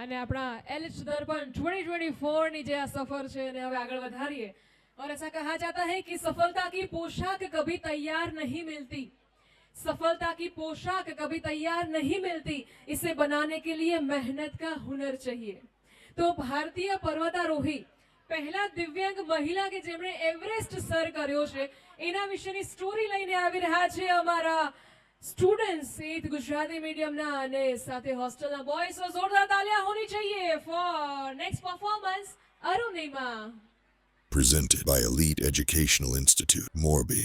અને આપણા एलिट दर्पण 2024 ની જે આ સફર છે એને હવે આગળ વધારીએ और ऐसा कहा जाता है कि सफलता की पोशाक कभी तैयार नहीं मिलती, सफलता की पोशाक कभी तैयार नहीं मिलती, इसे बनाने के लिए मेहनत का हुनर चाहिए। तो भारतीय पर्वतारोही पहला दिव्यांग महिला के जेमणे एवरेस्ट सर कर्यो छे एना विशेनी स्टोरी लईने आवी रह्या छे अमारा स्टूडेंट्स 8th गुजराती मीडियम ना अने साथे हॉस्टल ना बॉयज। तो जोरदार तालियां होनी चाहिए for next performance Arunima. Presented by Elite Educational Institute, Morbi.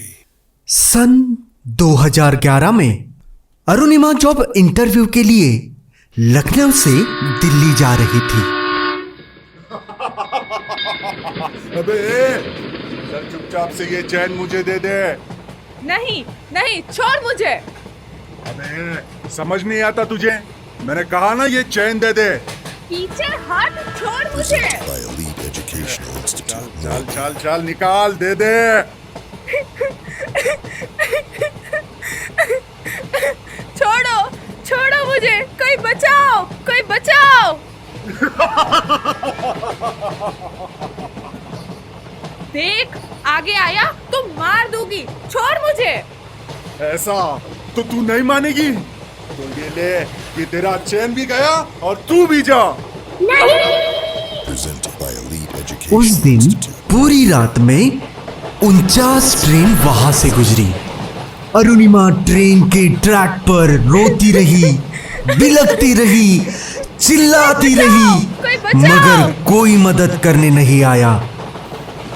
सन 2011 में अरुणिमा जॉब इंटरव्यू के लिए लखनऊ से दिल्ली जा रही थी। अबे चल चुपचाप से ये चैन मुझे दे दे। नहीं नहीं, छोड़ मुझे। अबे समझ नहीं आता तुझे? मैंने कहा ना ये चैन दे दे। पीछे हट, छोड़ मुझे। By Elite Educational Institute, चल Morbi. चल चल निकाल, दे दे। छोड़ो छोड़ो मुझे, कोई बचाओ, कोई बचाओ। देख आगे आया तो मार दूंगी, छोड़ मुझे। ऐसा तो तू नहीं मानेगी? तो ये ले, ये तेरा चैन भी गया और तू भी जा। Presented by Elite उस Educational दिन Institute. पूरी रात में 49 ट्रेन वहां से गुजरी। अरुणिमा ट्रेन के ट्रैक पर रोती रही, बिलखती रही, चिल्लाती रही, कोई बचाओ। मगर कोई मदद करने नहीं आया।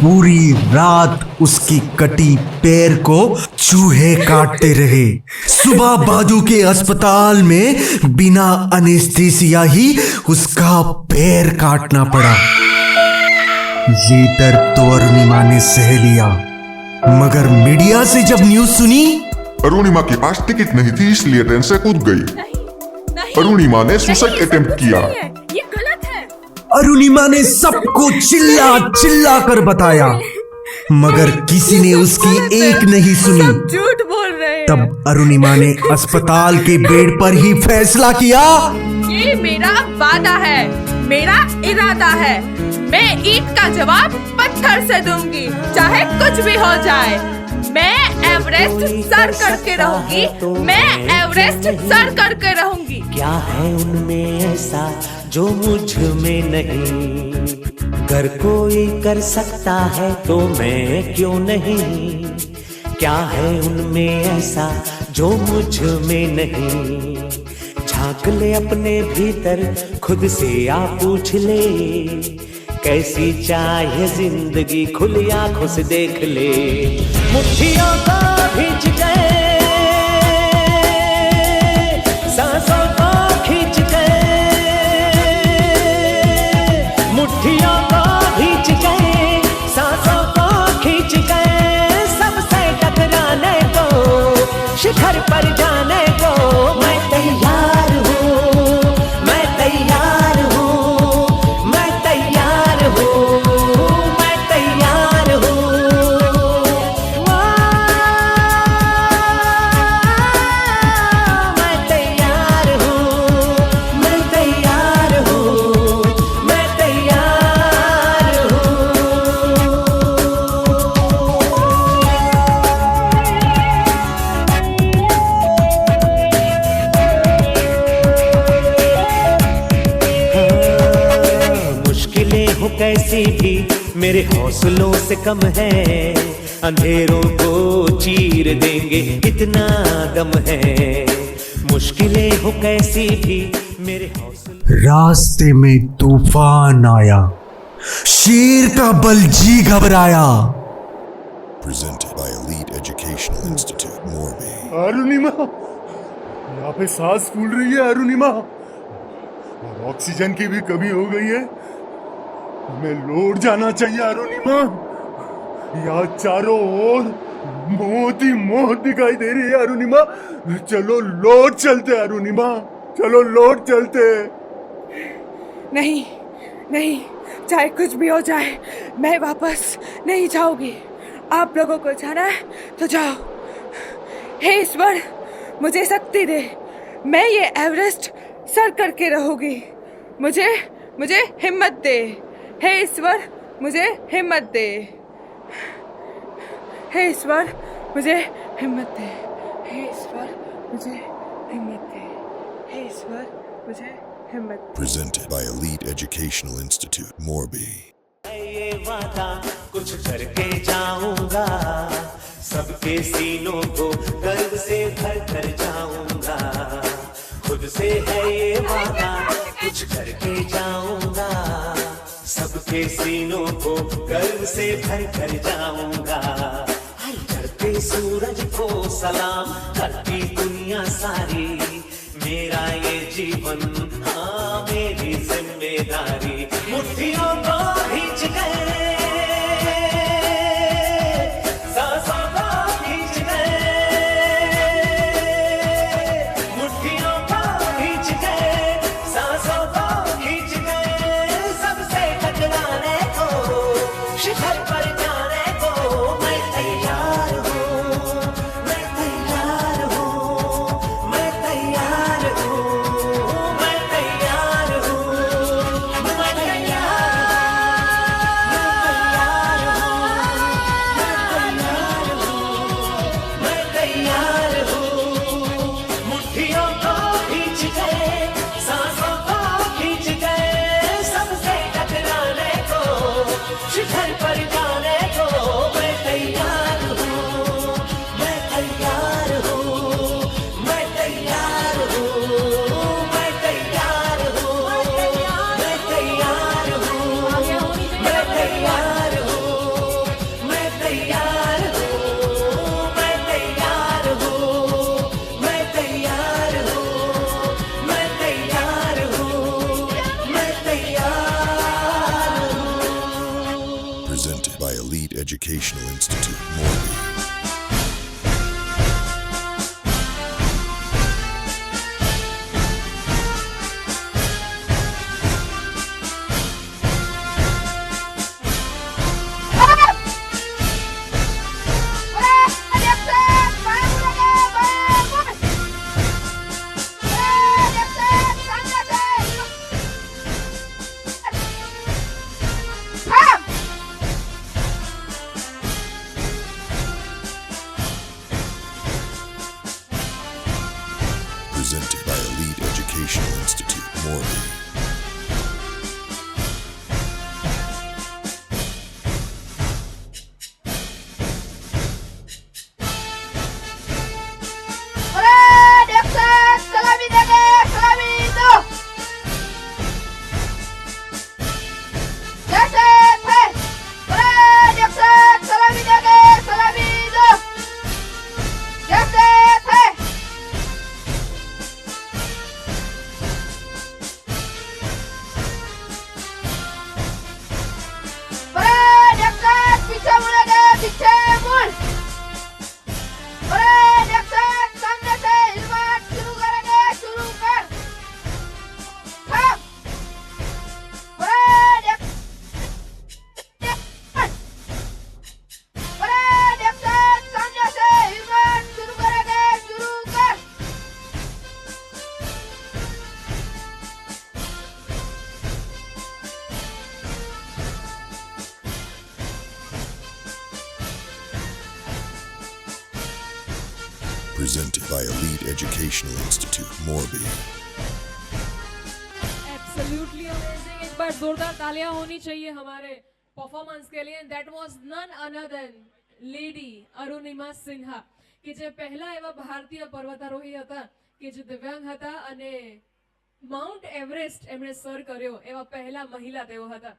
पूरी रात उसकी कटी पैर को चूहे काटते रहे। सुबह बाजू के अस्पताल में बिना अनेस्थीसिया ही उसका पैर काटना पड़ा। ये दर्द तो अरुणिमा ने सह लिया, मगर मीडिया से जब न्यूज सुनी, अरुणिमा के पास टिकट नहीं थी, इसलिए ट्रेन से कूद गई। नहीं, अरुणिमा ने नहीं, सुसाइड ये सब अटेम्प्ट कुछ किया। नहीं है, ये गलत है। अरुणिमा ने सबको चिल्ला चिल्ला कर बताया, मगर किसी ने उसकी एक नहीं सुनी। सब झूठ बोल रहे हैं। तब अरुणिमा ने अस्पताल के बेड पर ही फैसला किया, ये मेरा वादा है, मेरा इरादा है। मैं ईंट का जवाब पत्थर से दूंगी, चाहे कुछ भी हो जाए। मैं एवरेस्ट सर करके रहूंगी, मैं एवरेस्ट सर करके रहूंगी। क्या है उनमें ऐसा जो मुझ में नहीं? अगर कोई कर सकता है तो मैं क्यों नहीं? क्या है उनमें ऐसा जो मुझ में नहीं? झांक ले अपने भीतर, खुद से आ पूछ ले, कैसी चाहे जिंदगी, खुली आंखों से देख ले। मुट्ठियों को भींच गए, सांसों को खींच गए, मुट्ठियों को भींच गए, सांसों को खींच गए, सबसे टकराने को, शिखर पर जाने को मैं तैयार हूँ, मैं तैयार हूँ, मैं तैयार हूँ, मैं तैयार हूँ। मैं तैयार हूँ, मैं तैयार हूँ, मैं तैयार हूँ। मुश्किलें हो कैसी भी मेरे हौसलों से कम है, अंधेरों को चीर देंगे इतना दम है। मुश्किलें हो कैसी भी मेरे हौसलों। रास्ते में तूफान आया, शेर का बल जी घबराया। Presented by Elite Educational Institute, Morbi. Arunima, यहाँ पे सांस फूल रही है अरुणिमा, और ऑक्सीजन की भी कमी हो गई है। हमें लौट जाना चाहिए अरुणिमा। यहाँ चारों ओर मौत ही मौत दिखाई दे रही है अरुणिमा। चलो लौट चलते अरुणिमा, चलो लौट चलते। नहीं नहीं, चाहे कुछ भी हो जाए, मैं वापस नहीं जाऊंगी। आप लोगों को जाना है तो जाओ। हे ईश्वर, मुझे शक्ति दे, मैं ये एवरेस्ट सर करके रहूंगी। मुझे मुझे हिम्मत दे। हे ईश्वर, मुझे हिम्मत दे। हे ईश्वर, मुझे हिम्मत दे। हे ईश्वर, मुझे हिम्मत दे। हे ईश्वर, मुझे हिम्मत दे। Presented by Elite Educational Institute, Morbi. ये वादा कुछ करके जाऊंगा, सबके सीनों को गर्व से भर कर जाऊंगा। खुद से है ये वादा कुछ करके जाऊंगा, सबके सीनों को गर्व से भर कर जाऊंगा। करते सूरज को सलाम करती दुनिया सारी, मेरा ये जीवन हाँ मेरी जिम्मेदारी। मुट्ठियों को खींच गए, सांसों को खींच गए, मुट्ठियों को खींच गए, सांसों को खींच गए। सबसे टकराने को, शिखर पर जाने को मैं तैयार हूँ, मैं तैयार हूँ, मैं तैयार हूँ, मैं तैयार हूँ, मैं तैयार हूँ, मैं तैयार हूँ। मुट्ठियों को खींच गए, सांसों को खींच गए, सबसे टकराने को, शिखर पर जाने को मैं तैयार हूँ, मैं तैयार हूँ, मैं तैयार हूँ, मैं तैयार हूँ, मैं तैयार हूँ, मैं तैयार हूँ, मैं तैयार हूँ, मैं तैयार हूँ, मैं तैयार हूँ, मैं तैयार हूँ, मैं तैयार हूँ। Presented by Elite Educational Institute, Morbi. Presented by Elite Educational Institute, Morbi. Presented by Elite Educational Institute, Morbi. Absolutely amazing. एक बार जोरदार तालियां होनी चाहिए हमारे परफॉर्मन्स के लिए। That was none other than lady Arunima Sinha, કે જે પહેલા એવા ભારતીય પર્વતારોહી હતા કે જે દિવ્યાંગ હતા અને માઉન્ટ એવરેસ્ટ એમણે સર કર્યો એવા પહેલા મહિલા તેઓ હતા।